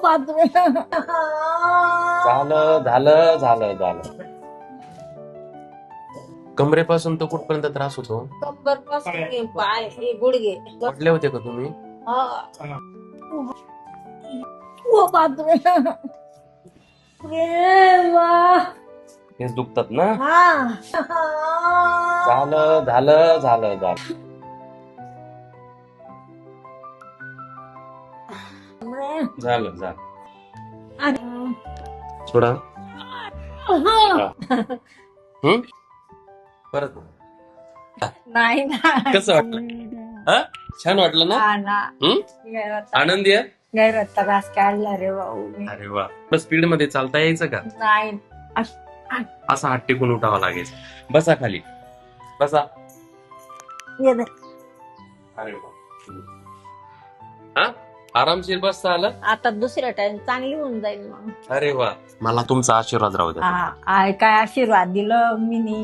बापरे. झालं झालं झालं झालं. कमरेपासून तो कुठपर्यंत त्रास होतो? कंबर पासून हे पाय हे गुडघे. पडले होते का तुम्ही? ओ बापरे. रे वा. हेच दुखतात ना? हा. झालं झालं झालं झालं. झालं झालं. सोडा. परत नाही ना. कसं वाटलं? हा छान वाटलं ना? हा ना. आनंदी आहे? गैरचा घास काढला रे भाऊ मी. अरे वा. स्पीड मध्ये चालता यायचं का? नाही. असा हात टेकून उठावा लागेल. बसा खाली बसा. अरे वा. हा आरामशीर बसता आलं. आता दुसऱ्या टाइम चांगली होऊन जाईल मग. अरे वा. मला तुमचा आशीर्वाद राहू द्या. काय आशीर्वाद दिलं मी.